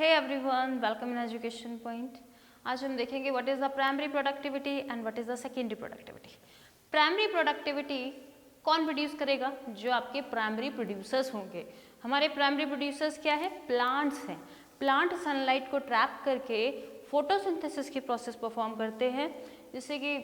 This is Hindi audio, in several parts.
Hey everyone, welcome in education point. आज हम देखेंगे what is the primary productivity and what is the secondary productivity. Primary productivity कौन प्रोड्यूस करेगा? जो आपके प्राइमरी प्रोड्यूसर्स होंगे। हमारे प्राइमरी प्रोड्यूसर्स क्या है? प्लांट्स हैं। प्लांट सनलाइट को ट्रैप करके फोटोसिंथेसिस की प्रोसेस परफॉर्म करते हैं, जिससे कि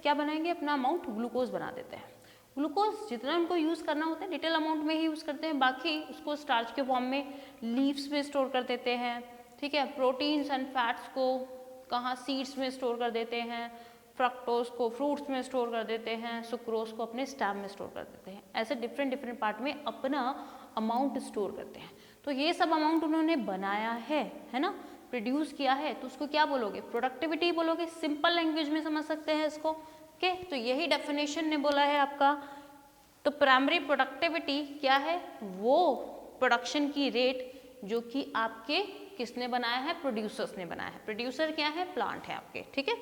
क्या बनाएंगे? अपना अमाउंट ग्लूकोज बना देते हैं। ग्लूकोज जितना उनको यूज़ करना होता है लिटिल अमाउंट में ही यूज़ करते हैं, बाकी उसको स्टार्च के फॉर्म में लीव्स में स्टोर कर देते हैं। ठीक है, प्रोटीन्स एंड फैट्स को कहाँ? सीड्स में स्टोर कर देते हैं, फ्रक्टोज को फ्रूट्स में स्टोर कर देते हैं, सुक्रोज को अपने स्टैम में स्टोर कर देते हैं। ऐसे डिफरेंट पार्ट में अपना अमाउंट स्टोर करते हैं। तो ये सब अमाउंट उन्होंने बनाया है ना, प्रोड्यूस किया है, तो उसको क्या बोलोगे? प्रोडक्टिविटी बोलोगे। सिंपल लैंग्वेज में समझ सकते हैं इसको। ओके, तो यही डेफिनेशन ने बोला है आपका। तो प्राइमरी प्रोडक्टिविटी क्या है? वो प्रोडक्शन की रेट जो कि आपके किसने बनाया है? प्रोड्यूसर्स ने बनाया है। प्रोड्यूसर क्या है? प्लांट है आपके। ठीक है,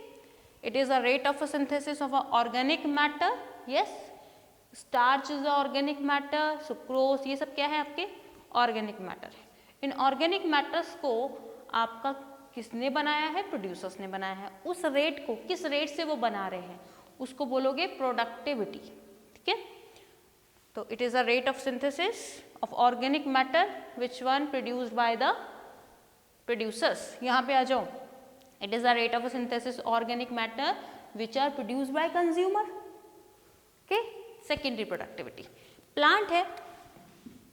it is a rate of synthesis of a organic matter. Yes, starch is a organic matter, sucrose, ये सब क्या है? आपके ऑर्गेनिक मैटर है। इन ऑर्गेनिक मैटर्स को आपका किसने बनाया है? प्रोड्यूसर्स ने बनाया है। उस रेट को, किस रेट से वो बना रहे हैं, उसको बोलोगे प्रोडक्टिविटी। ठीक है, तो it is a rate of synthesis of organic matter which one produced by the producers. यहाँ पे आ जाओ, it is a rate of synthesis organic matter which are produced by consumer. Okay, secondary productivity. Plant है,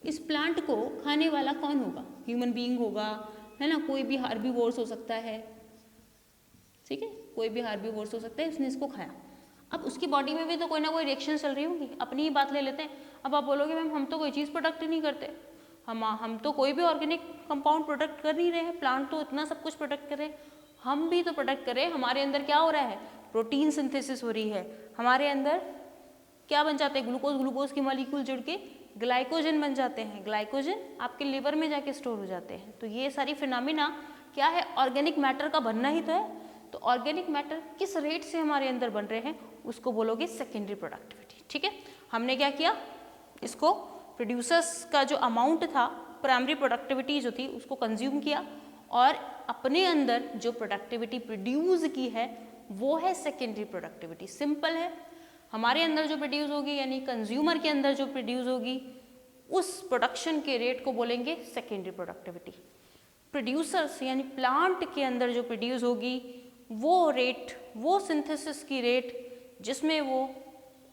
इस प्लांट को खाने वाला कौन होगा? ह्यूमन बीइंग होगा, है ना, कोई भी हार्बीवोर्स हो सकता है। ठीक है, कोई भी हार्बीवोर्स हो सकता है, उसने इसको खाया। अब उसकी बॉडी में भी तो कोई ना कोई रिएक्शन चल रही होगी। अपनी ही बात ले लेते हैं। अब आप बोलोगे मैम हम तो कोई चीज़ प्रोडक्ट ही नहीं करते, हम तो कोई भी ऑर्गेनिक कंपाउंड प्रोडक्ट कर नहीं रहे हैं, प्लांट तो इतना सब कुछ प्रोडक्ट कर रहे हैं। हम भी तो प्रोडक्ट कर रहे हैं। हमारे अंदर क्या हो रहा है? प्रोटीन सिंथेसिस हो रही है। हमारे अंदर क्या बन जाते हैं? ग्लूकोज की मॉलिक्यूल जुड़ के ग्लाइकोजन बन जाते हैं। ग्लाइकोजन आपके लिवर में जाके स्टोर हो जाते हैं। तो ये सारी फिनोमिना क्या है? ऑर्गेनिक मैटर का बनना ही तो है। तो ऑर्गेनिक मैटर किस रेट से हमारे अंदर बन रहे हैं, उसको बोलोगे सेकेंडरी प्रोडक्टिविटी। ठीक है, हमने क्या किया? इसको प्रोड्यूसर्स का जो अमाउंट था, प्राइमरी प्रोडक्टिविटी जो थी, उसको कंज्यूम किया और अपने अंदर जो प्रोडक्टिविटी प्रोड्यूस की है वो है सेकेंडरी प्रोडक्टिविटी। सिंपल है, हमारे अंदर जो प्रोड्यूस होगी यानी कंज्यूमर के अंदर जो प्रोड्यूस होगी उस प्रोडक्शन के रेट को बोलेंगे सेकेंडरी प्रोडक्टिविटी। प्रोड्यूसर्स यानी प्लांट के अंदर जो प्रोड्यूस होगी वो रेट, वो सिंथेसिस की रेट जिसमें वो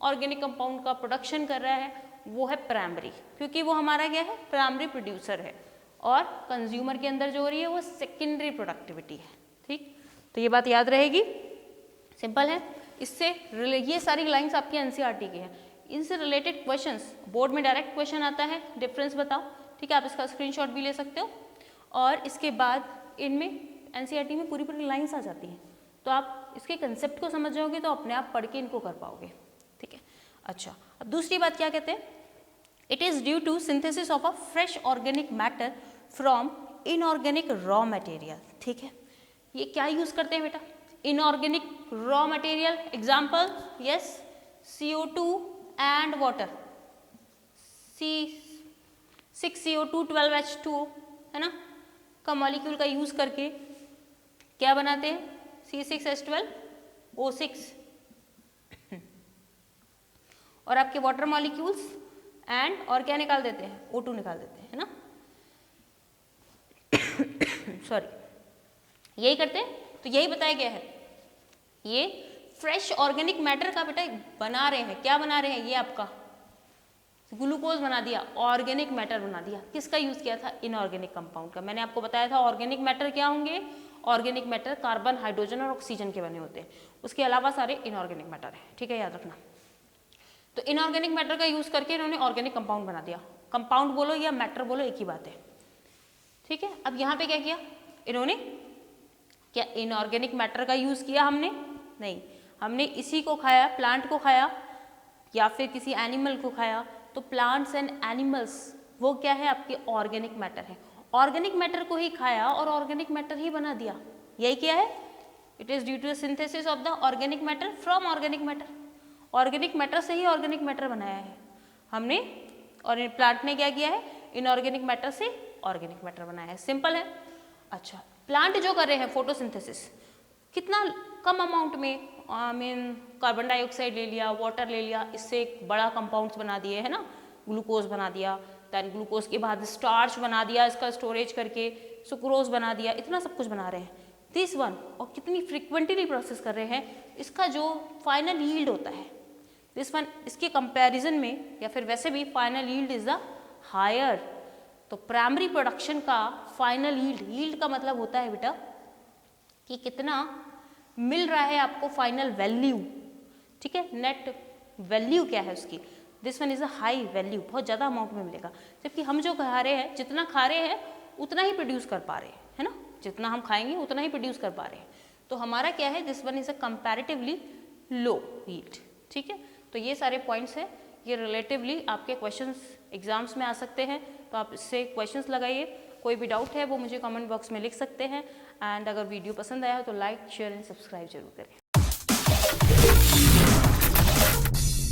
ऑर्गेनिक कंपाउंड का प्रोडक्शन कर रहा है वो है प्राइमरी, क्योंकि वो हमारा क्या है? प्राइमरी प्रोड्यूसर है। और कंज्यूमर के अंदर जो हो रही है वो सेकेंडरी प्रोडक्टिविटी है। ठीक, तो ये बात याद रहेगी। सिंपल है। इससे ये सारी लाइंस आपकी एनसीईआरटी की हैं। इनसे रिलेटेड क्वेश्चंस बोर्ड में डायरेक्ट क्वेश्चन आता है, डिफरेंस बताओ। ठीक है, आप इसका स्क्रीनशॉट भी ले सकते हो। और इसके बाद इनमें एनसीईआरटी में पूरी लाइंस आ जाती हैं, तो आप इसके कंसेप्ट को समझ जाओगे तो अपने आप पढ़ के इनको कर पाओगे। ठीक है, अच्छा, अब दूसरी बात क्या कहते हैं? It is due to synthesis of a fresh organic matter from inorganic raw material. ठीक है, ये क्या यूज़ करते हैं बेटा? Inorganic raw material. Example, yes, CO2 and water, C6CO2 12H2 है ना, का मॉलिक्यूल का यूज़ करके क्या बनाते हैं? C6H12O6 और आपके वाटर मॉलिक्यूल्स एंड और क्या निकाल देते हैं? O2 निकाल देते हैं, है ना। सॉरी, यही करते हैं। तो यही बताया गया है, ये फ्रेश ऑर्गेनिक मैटर का बेटा बना रहे हैं। क्या बना रहे हैं? ये आपका ग्लूकोज बना दिया, ऑर्गेनिक मैटर बना दिया। किसका यूज किया था? इनऑर्गेनिक कंपाउंड का। मैंने आपको बताया था ऑर्गेनिक मैटर क्या होंगे? ऑर्गेनिक मैटर कार्बन, हाइड्रोजन और ऑक्सीजन के बने होते हैं। उसके अलावा सारे इनऑर्गेनिक मैटर है। ठीक है, याद रखना। तो इनऑर्गेनिक मैटर का यूज करके इन्होंने ऑर्गेनिक कंपाउंड बना दिया। कंपाउंड बोलो या मैटर बोलो, एक ही बात है। ठीक है, अब यहाँ पे क्या किया इन्होंने? क्या इनऑर्गेनिक मैटर का यूज किया हमने? नहीं, हमने इसी को खाया, प्लांट को खाया या फिर किसी एनिमल को खाया। तो प्लांट्स एंड एनिमल्स वो क्या है? आपके ऑर्गेनिक मैटर है। ऑर्गेनिक मैटर को ही खाया और ऑर्गेनिक मैटर ही बना दिया। यही क्या है? It is due to synthesis of the organic matter from organic matter. Organic matter से ही ऑर्गेनिक मैटर बनाया है हमने, और प्लांट ने क्या किया है? इनऑर्गेनिक मैटर से ऑर्गेनिक मैटर बनाया है। सिंपल है। अच्छा, प्लांट जो कर रहे हैं फोटोसिंथेसिस, कितना कम अमाउंट में कार्बन डाइऑक्साइड ले लिया, वाटर ले लिया, इससे एक बड़ा कंपाउंड्स बना दिए है ना, ग्लूकोज बना दिया, दैन ग्लूकोज के बाद स्टार्च बना दिया इसका स्टोरेज करके, सुक्रोज बना दिया, इतना सब कुछ बना रहे हैं। दिस वन, और कितनी फ्रिक्वेंटली प्रोसेस कर रहे हैं, इसका जो फाइनल यील्ड होता है दिस वन, इसके कंपैरिजन में या फिर वैसे भी final yield is the higher. तो प्राइमरी प्रोडक्शन का फाइनल यील्ड, यील्ड का मतलब होता है बेटा कि कितना मिल रहा है आपको फाइनल वैल्यू, ठीक है, नेट वैल्यू क्या है उसकी, this one is a high value, बहुत ज़्यादा अमाउंट में मिलेगा। जबकि हम जो खा रहे हैं, जितना खा रहे हैं उतना ही प्रोड्यूस कर पा रहे हैं, है ना, जितना हम खाएंगे उतना ही प्रोड्यूस कर पा रहे हैं। तो हमारा क्या है, this one is a comparatively low yield, ठीक है। तो ये सारे पॉइंट्स हैं, ये रिलेटिवली आपके क्वेश्चंस एग्जाम्स में आ सकते हैं, तो आप इससे क्वेश्चंस लगाइए। कोई भी डाउट है वो मुझे कमेंट बॉक्स में लिख सकते हैं। एंड अगर वीडियो पसंद आया हो तो लाइक, शेयर एंड सब्सक्राइब जरूर करें।